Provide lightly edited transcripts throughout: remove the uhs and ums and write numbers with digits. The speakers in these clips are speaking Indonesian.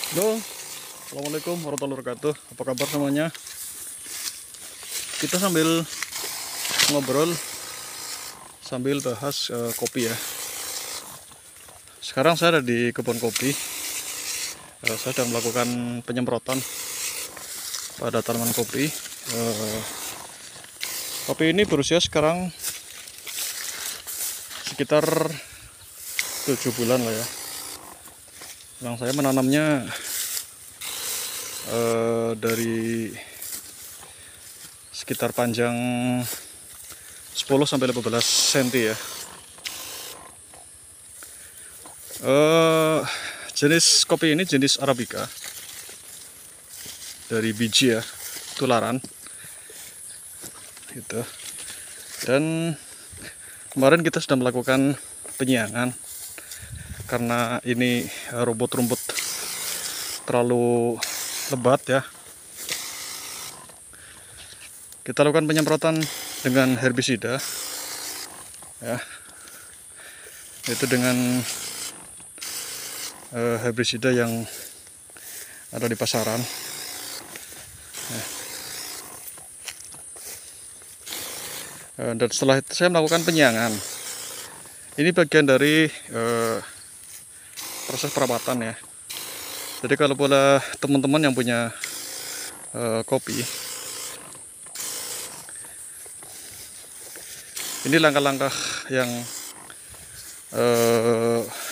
Halo, assalamualaikum warahmatullahi wabarakatuh. Apa kabar semuanya? Kita sambil ngobrol, sambil bahas kopi ya. Sekarang saya ada di kebun kopi. Saya sedang melakukan penyemprotan pada tanaman kopi. Kopi ini berusia sekarang sekitar 7 bulan lah ya. Yang saya menanamnya dari sekitar panjang 10-15 cm ya. Jenis kopi ini jenis Arabica dari biji ya, tularan gitu. Dan kemarin kita sudah melakukan penyiangan karena ini rumput-rumput terlalu lebat ya. Kita lakukan penyemprotan dengan herbisida ya, itu dengan herbisida yang ada di pasaran ya. Dan setelah itu saya melakukan penyiangan. Ini bagian dari proses perawatan ya. Jadi kalau boleh teman-teman yang punya kopi, ini langkah-langkah yang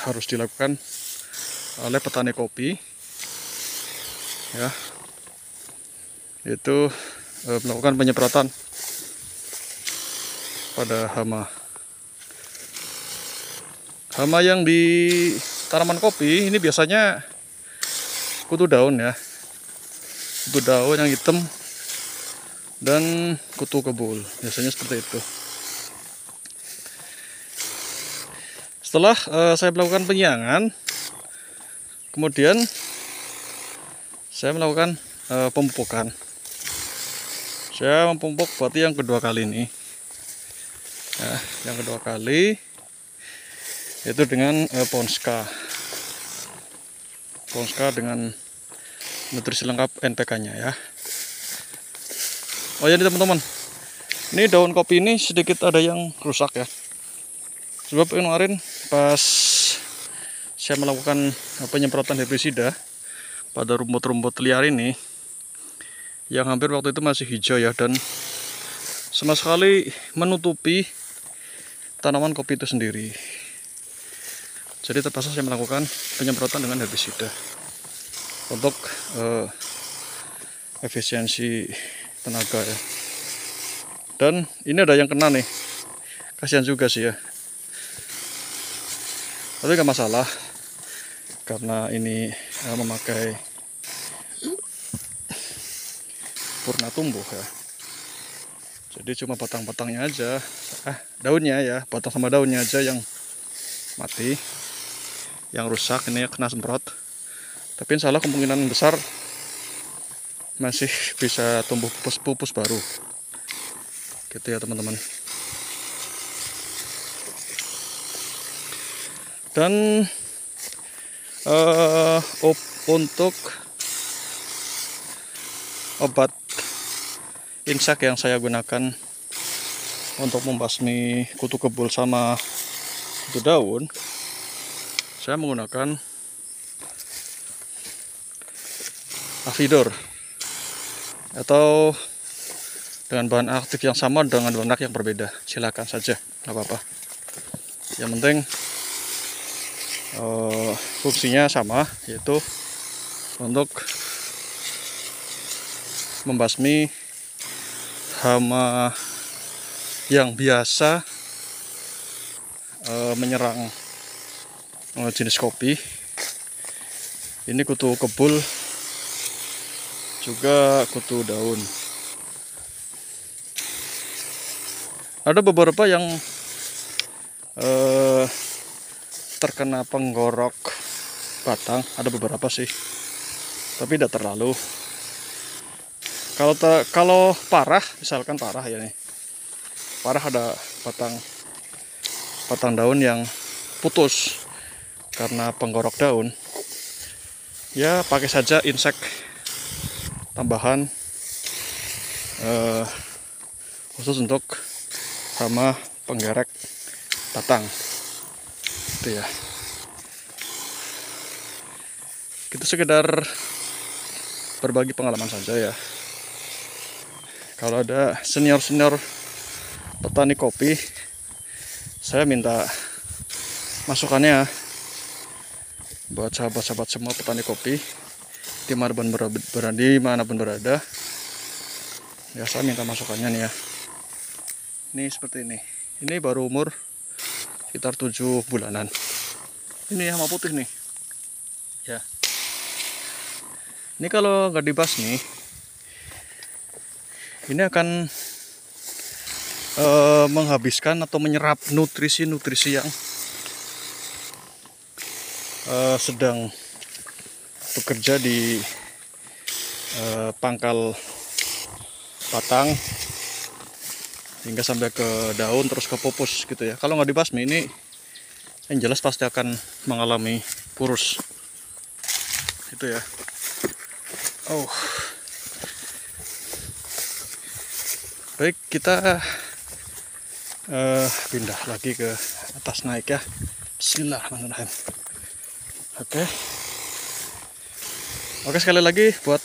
harus dilakukan oleh petani kopi ya, yaitu melakukan penyemprotan pada hama yang di tanaman kopi. Ini biasanya kutu daun ya, kutu daun yang hitam dan kutu kebul, biasanya seperti itu. Setelah saya melakukan penyiangan, kemudian saya melakukan pemupukan. Saya memupuk berarti yang kedua kali ini ya, yang kedua kali itu dengan Ponska dengan nutrisi lengkap NPK-nya ya. Oh ya nih teman-teman, ini daun kopi ini sedikit ada yang rusak ya. Sebab kemarin pas saya melakukan penyemprotan herbisida pada rumput-rumput liar ini, yang hampir waktu itu masih hijau ya, dan sama sekali menutupi tanaman kopi itu sendiri. Jadi terpaksa saya melakukan penyemprotan dengan herbisida untuk efisiensi tenaga ya. Dan ini ada yang kena nih, kasihan juga sih ya. Tapi nggak masalah karena ini memakai purna tumbuh ya. Jadi cuma batang-batangnya aja, daunnya ya, batang sama daunnya aja yang mati, yang rusak, ini kena semprot. Tapi insya Allah kemungkinan besar masih bisa tumbuh pupus baru gitu ya teman-teman. Dan untuk obat insek yang saya gunakan untuk membasmi kutu kebul sama kutu daun, saya menggunakan Avidor atau dengan bahan aktif yang sama dengan bahan aktif yang berbeda. Silakan saja, nggak apa-apa. Yang penting fungsinya sama, yaitu untuk membasmi hama yang biasa menyerang jenis kopi. Ini kutu kebul, juga kutu daun. Ada beberapa yang terkena penggorok batang, ada beberapa sih, tapi tidak terlalu. Kalau parah, misalkan parah ya nih, parah ada batang daun yang putus karena penggorok daun, Ya pakai saja insek tambahan khusus untuk hama penggerek batang itu ya. Kita sekedar berbagi pengalaman saja ya. Kalau ada senior-senior petani kopi, saya minta masukannya buat sahabat-sahabat semua petani kopi dimanapun berada. Ya saya minta masukannya nih ya. Ini seperti ini. Ini baru umur sekitar 7 bulanan. Ini hama putih nih. Ya. Ini kalau nggak dibasmi, ini akan menghabiskan atau menyerap nutrisi-nutrisi yang sedang bekerja di pangkal batang hingga sampai ke daun terus ke pupus gitu ya. Kalau nggak dibasmi ini yang jelas pasti akan mengalami kurus gitu ya. Oh, baik, kita pindah lagi ke atas naik ya. Bismillahirrahmanirrahim. Oke, sekali lagi buat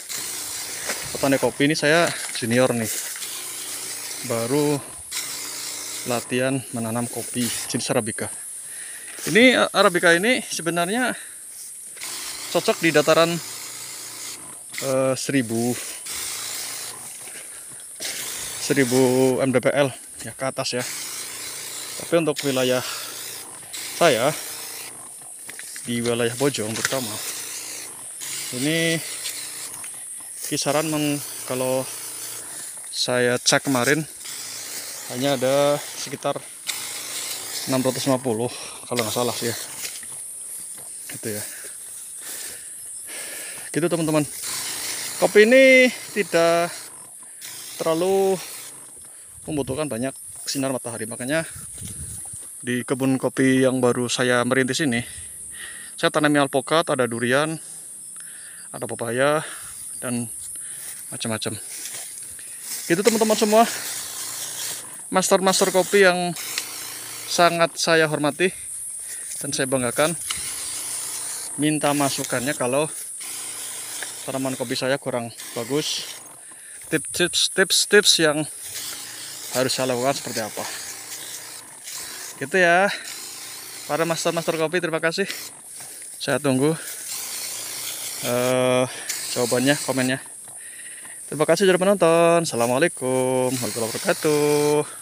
petani kopi, ini saya junior nih, baru latihan menanam kopi jenis Arabica. Ini Arabica ini sebenarnya cocok di dataran 1000 mdpl ya ke atas ya. Tapi untuk wilayah saya di wilayah Bojong terutama, ini kisaran kalau saya cek kemarin hanya ada sekitar 650 kalau nggak salah sih ya. Gitu ya. Gitu teman-teman. Kopi ini tidak terlalu membutuhkan banyak sinar matahari, makanya di kebun kopi yang baru saya merintis ini saya tanami alpukat, ada durian, ada pepaya, dan macam-macam. Gitu teman-teman semua, master kopi yang sangat saya hormati dan saya banggakan, minta masukannya kalau tanaman kopi saya kurang bagus, tips yang harus saya lakukan seperti apa. Gitu ya, para master kopi, terima kasih. Saya tunggu jawabannya, komennya. Terima kasih sudah menonton. Assalamualaikum warahmatullahi wabarakatuh.